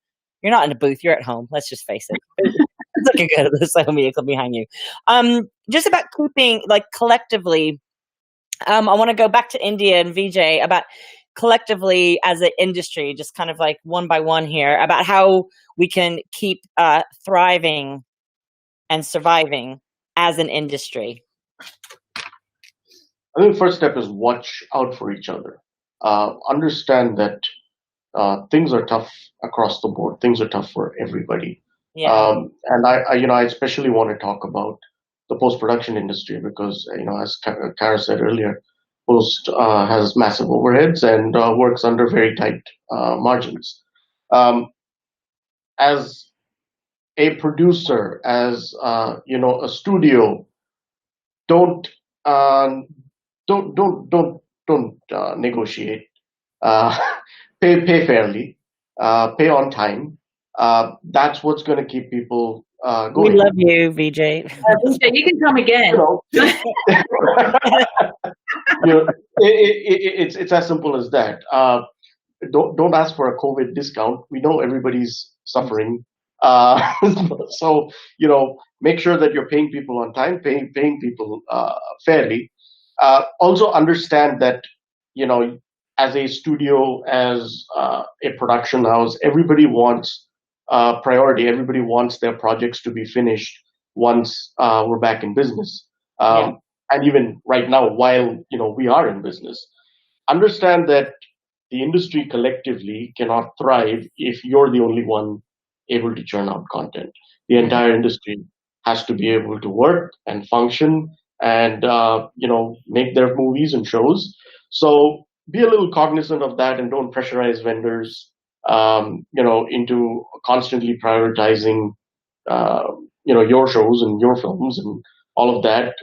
You're not in a booth, you're at home. Let's just face it. It's looking good at the social media club behind you. Just about keeping, like, collectively, I want to go back to India and Vijay about collectively as an industry, just kind of like one by one here, about how we can keep thriving and surviving as an industry. I think the first step is watch out for each other. Understand that things are tough across the board. Things are tough for everybody. Yeah. And I especially want to talk about the post-production industry, because, as Cara said earlier, post has massive overheads and works under very tight margins. As a producer, as a studio, don't negotiate. Pay fairly. Pay on time. That's what's going to keep people going. We love you, Vijay. Vijay, you can come again. It's as simple as that. Don't ask for a COVID discount. We know everybody's suffering. So make sure that you're paying people on time, paying people fairly. Also understand that as a studio, as a production house, everybody wants priority. Everybody wants their projects to be finished once we're back in business. And even right now, while we are in business, understand that the industry collectively cannot thrive if you're the only one able to churn out content. The entire industry has to be able to work and function and make their movies and shows. So be a little cognizant of that and don't pressurize vendors into constantly prioritizing your shows and your films and all of that.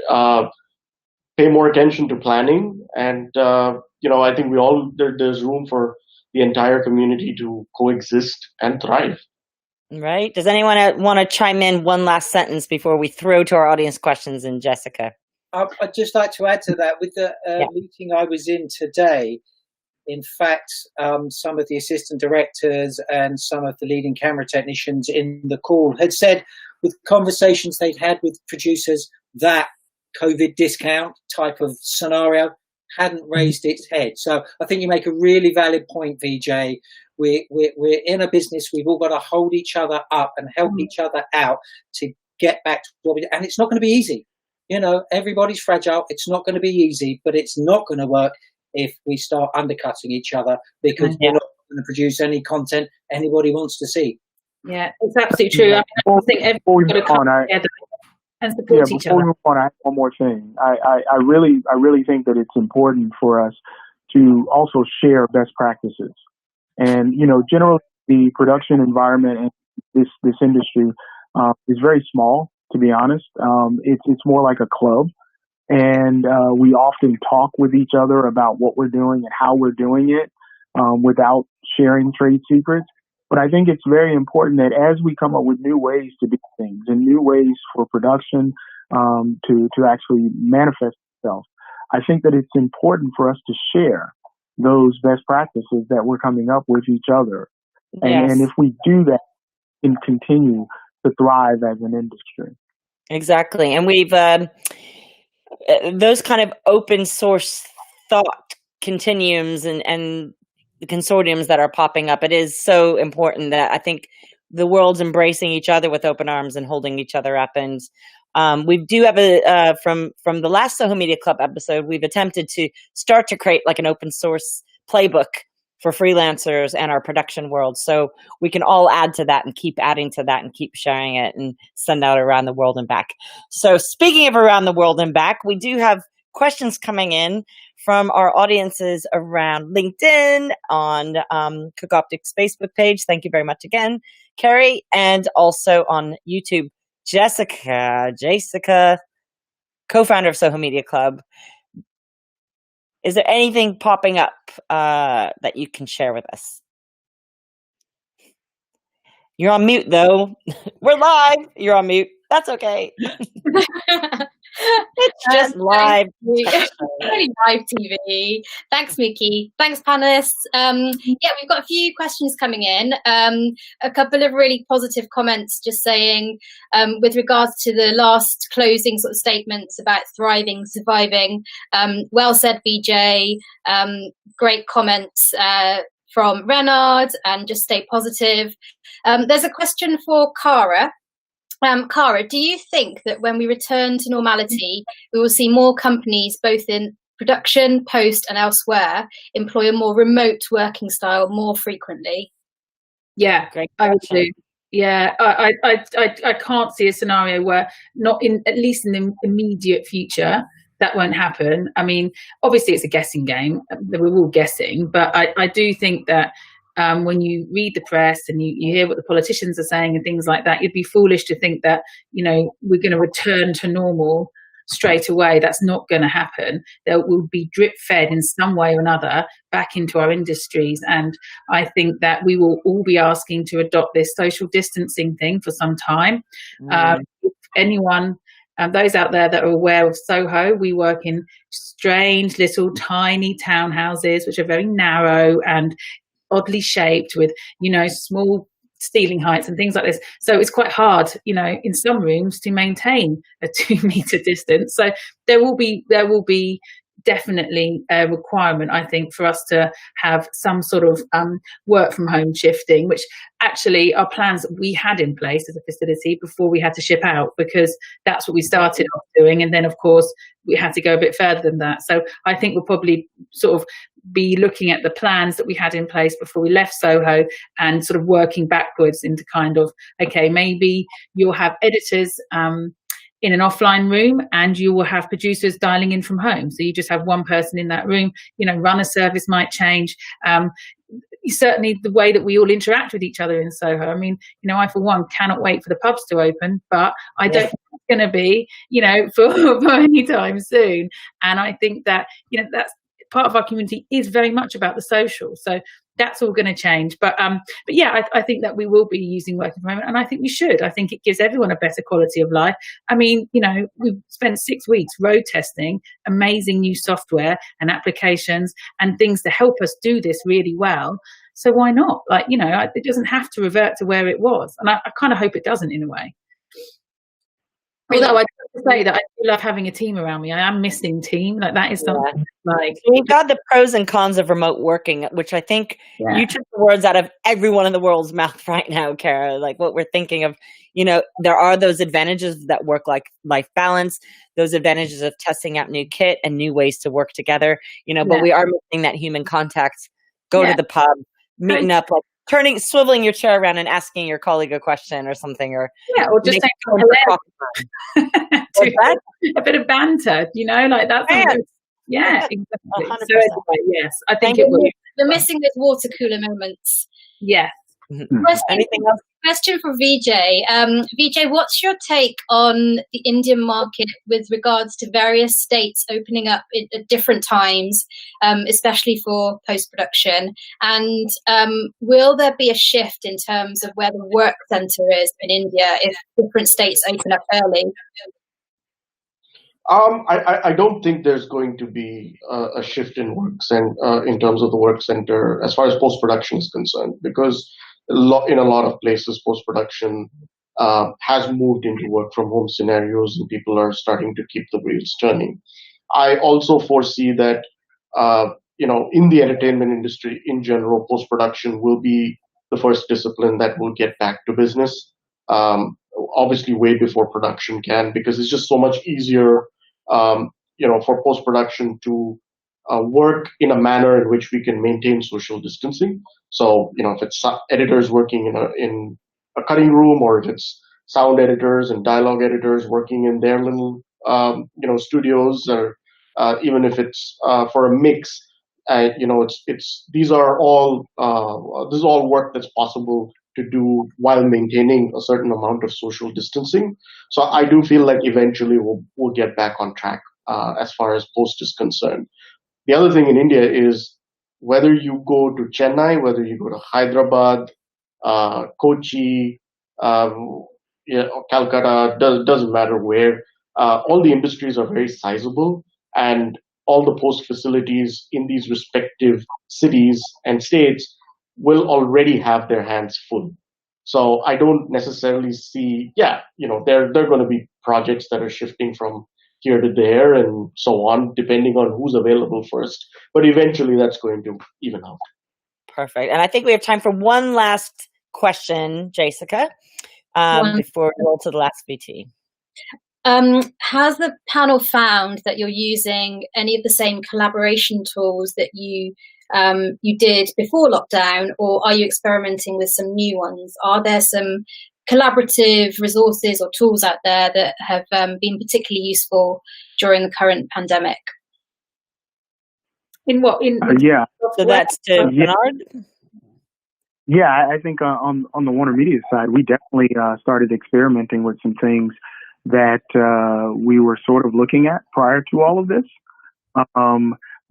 Pay more attention to planning, and I think there's room for the entire community to coexist and thrive. Right. Does anyone want to chime in one last sentence before we throw to our audience questions and Jessica? I'd just like to add to that with the meeting I was in today. In fact, some of the assistant directors and some of the leading camera technicians in the call had said, with conversations they'd had with producers, that COVID discount type of scenario hadn't raised its head. So I think you make a really valid point, Vijay. We're in a business. We've all got to hold each other up and help each other out to get back to what we do. And it's not going to be easy. Everybody's fragile. It's not going to be easy, but it's not going to work if we start undercutting each other, because we're not going to produce any content anybody wants to see. Yeah, it's absolutely true. I think everyone's got to come together and support each other. Before we move on, I have one more thing. I really think that it's important for us to also share best practices. And, generally the production environment in this industry is very small, to be honest. It's more like a club. And we often talk with each other about what we're doing and how we're doing it without sharing trade secrets. But I think it's very important that as we come up with new ways to do things and new ways for production to actually manifest itself, I think that it's important for us to share those best practices that we're coming up with each other. Yes. And if we do that, we can continue to thrive as an industry. Exactly. And we've those kind of open source thought continuums and the consortiums that are popping up, it is so important that I think the world's embracing each other with open arms and holding each other up. And we do have from the last Soho Media Club episode, we've attempted to start to create like an open source playbook for freelancers and our production world. So we can all add to that and keep adding to that and keep sharing it and send out around the world and back. So speaking of around the world and back, we do have questions coming in from our audiences around LinkedIn, on Cooke Optics Facebook page. Thank you very much again, Carey, and also on YouTube. Jessica, co-founder of Soho Media Club. Is there anything popping up that you can share with us? You're on mute, though. We're live. You're on mute. That's okay. It's just live. Only live TV. Thanks, Mickey. Thanks, panelists. We've got a few questions coming in. A couple of really positive comments just saying, with regards to the last closing sort of statements about thriving, surviving. Well said, Vijay. Great comments from Renard, and just stay positive. There's a question for Cara. Cara, do you think that when we return to normality, we will see more companies, both in production, post, and elsewhere, employ a more remote working style more frequently? Yeah, I would do. Yeah, I can't see a scenario where not in, at least in the immediate future, that won't happen. I mean, obviously it's a guessing game. We're all guessing, but I do think that when you read the press and you hear what the politicians are saying and things like that, you'd be foolish to think that, we're going to return to normal straight away. That's not going to happen. There will be drip fed in some way or another back into our industries. And I think that we will all be asking to adopt this social distancing thing for some time. If anyone, those out there that are aware of Soho, we work in strange little tiny townhouses, which are very narrow and oddly shaped with, small ceiling heights and things like this. So it's quite hard, in some rooms to maintain a 2 meter distance. So there will be definitely a requirement, I think, for us to have some sort of work from home shifting, which actually are plans that we had in place as a facility before we had to ship out, because that's what we started off doing. And then, of course, we had to go a bit further than that. So I think we'll probably sort of be looking at the plans that we had in place before we left Soho and sort of working backwards into kind of, okay, maybe you'll have editors in an offline room and you will have producers dialing in from home. So you just have one person in that room, runner service might change. Certainly the way that we all interact with each other in Soho. I mean, I, for one, cannot wait for the pubs to open, but I don't think it's going to be, for any time soon. And I think that, that's part of our community is very much about the social. So that's all going to change. But yeah, I think that we will be using working from home, and I think we should. I think it gives everyone a better quality of life. I mean, we've spent 6 weeks road testing amazing new software and applications and things to help us do this really well. So why not? It doesn't have to revert to where it was. And I kind of hope it doesn't, in a way. Although I have to say that I do love having a team around me. I am missing team. That is something we've got the pros and cons of remote working, which I think you took the words out of everyone in the world's mouth right now, Cara. Like what we're thinking of, there are those advantages that work-life balance, those advantages of testing out new kit and new ways to work together, but we are missing that human contact. Go to the pub, meeting up, swiveling your chair around and asking your colleague a question or something, or just saying a bit of banter, that's Yeah, exactly. 100%. So anyway, yes, I think Thank it will. you. We're missing those water cooler moments. Yes. Anything else? Question for Vijay. Vijay, what's your take on the Indian market with regards to various states opening up at different times, especially for post-production? And will there be a shift in terms of where the work centre is in India if different states open up early? I don't think there's going to be a shift in in terms of the work center as far as post-production is concerned, because in a lot of places, post-production has moved into work from home scenarios and people are starting to keep the wheels turning. I also foresee that, in the entertainment industry in general, post-production will be the first discipline that will get back to business. Obviously way before production can, because it's just so much easier, for post-production to work in a manner in which we can maintain social distancing. So, if it's editors working in a cutting room, or if it's sound editors and dialogue editors working in their little, studios, or even if it's for a mix, this is all work that's possible to do while maintaining a certain amount of social distancing. So I do feel like eventually we'll get back on track as far as post is concerned. The other thing in India is whether you go to Chennai, whether you go to Hyderabad, Kotschy, Calcutta, doesn't matter where. All the industries are very sizable, and all the post facilities in these respective cities and states will already have their hands full. So I don't necessarily see, there are going to be projects that are shifting from here to there and so on, depending on who's available first. But eventually that's going to even out. Perfect. And I think we have time for one last question, Jessica, before we go to the last VT. Has the panel found that you're using any of the same collaboration tools that you did before lockdown, or are you experimenting with some new ones? Are there some collaborative resources or tools out there that have been particularly useful during the current pandemic? In what? Yeah. So that's to Renard? Yeah, I think on the WarnerMedia side, we definitely started experimenting with some things that we were sort of looking at prior to all of this.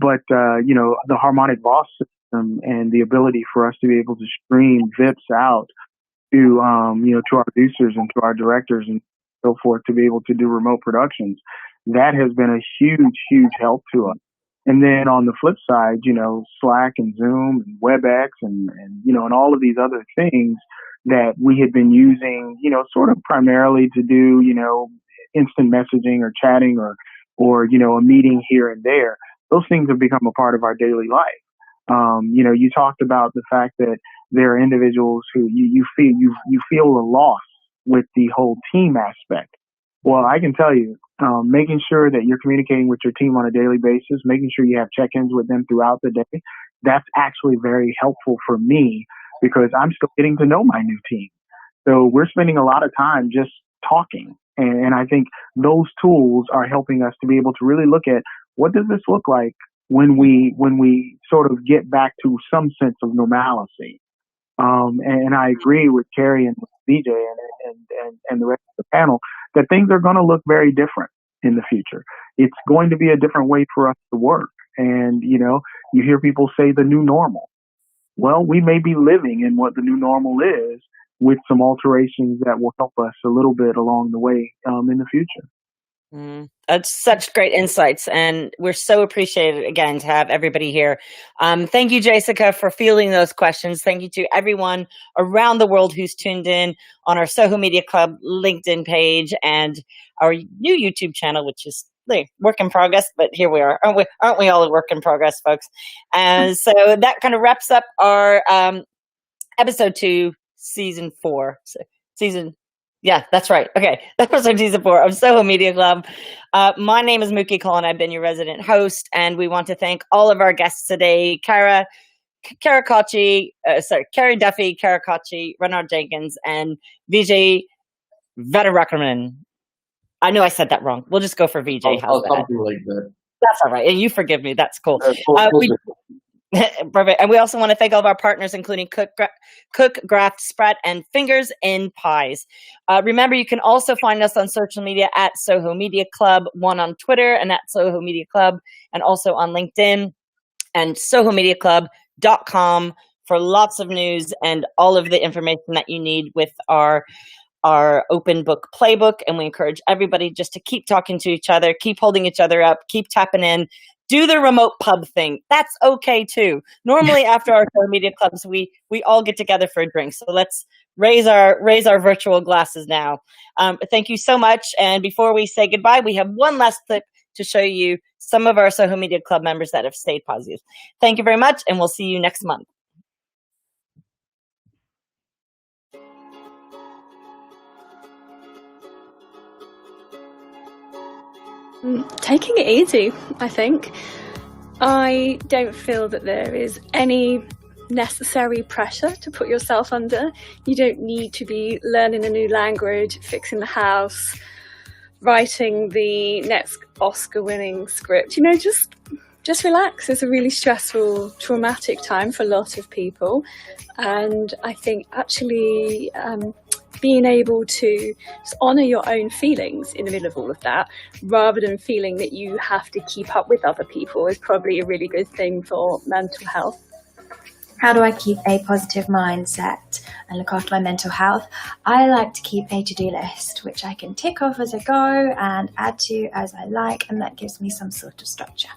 But the harmonic boss system and the ability for us to be able to stream VIPs out to, to our producers and to our directors and so forth to be able to do remote productions, that has been a huge, huge help to us. And then on the flip side, Slack and Zoom and WebEx and all of these other things that we had been using, sort of primarily to do, instant messaging or chatting or a meeting here and there. Those things have become a part of our daily life. You talked about the fact that there are individuals who you feel a loss with the whole team aspect. Well, I can tell you, making sure that you're communicating with your team on a daily basis, making sure you have check-ins with them throughout the day, that's actually very helpful for me because I'm still getting to know my new team. So we're spending a lot of time just talking. And I think those tools are helping us to be able to really look at what does this look like when we sort of get back to some sense of normalcy. And I agree with Carey and Vijay and the rest of the panel that things are going to look very different in the future. It's going to be a different way for us to work. And, you hear people say the new normal. Well, we may be living in what the new normal is with some alterations that will help us a little bit along the way in the future. That's such great insights, and we're so appreciated again to have everybody here. Thank you, Jessica, for fielding those questions. Thank you to everyone around the world who's tuned in on our Soho Media Club LinkedIn page and our new YouTube channel, which is work in progress, but here we are. Aren't we all a work in progress, folks? And so that kind of wraps up our episode 2, season 4. Yeah, that's right. Okay, that was our season 4 of Soho Media Club. My name is Mookie Cullen. I've been your resident host, and we want to thank all of our guests today: Cara Kotschy, Duffy, Cara Kotschy, Renard Jenkins, and Vijay Venkataramanan. I know I said that wrong. We'll just go for Vijay. How's that? Something like that. That's all right. And you forgive me. That's cool. Totally. Perfect. And we also want to thank all of our partners, including Cooke, Graft, Spread, and Fingers in Pies. Remember, you can also find us on social media at Soho Media Club, one on Twitter and at Soho Media Club, and also on LinkedIn and sohomediaclub.com for lots of news and all of the information that you need with our open book playbook. And we encourage everybody just to keep talking to each other, keep holding each other up, keep tapping in. Do the remote pub thing. That's okay too. Normally after our Soho Media Clubs, we all get together for a drink. So let's raise our virtual glasses now. Thank you so much. And before we say goodbye, we have one last clip to show you some of our Soho Media Club members that have stayed positive. Thank you very much, and we'll see you next month. Taking it easy, I think. I don't feel that there is any necessary pressure to put yourself under. You don't need to be learning a new language, fixing the house, writing the next Oscar-winning script. You know, just relax. It's a really stressful, traumatic time for a lot of people. And I think actually being able to just honour your own feelings in the middle of all of that, rather than feeling that you have to keep up with other people, is probably a really good thing for mental health. How do I keep a positive mindset and look after my mental health? I like to keep a to-do list, which I can tick off as I go and add to as I like, and that gives me some sort of structure.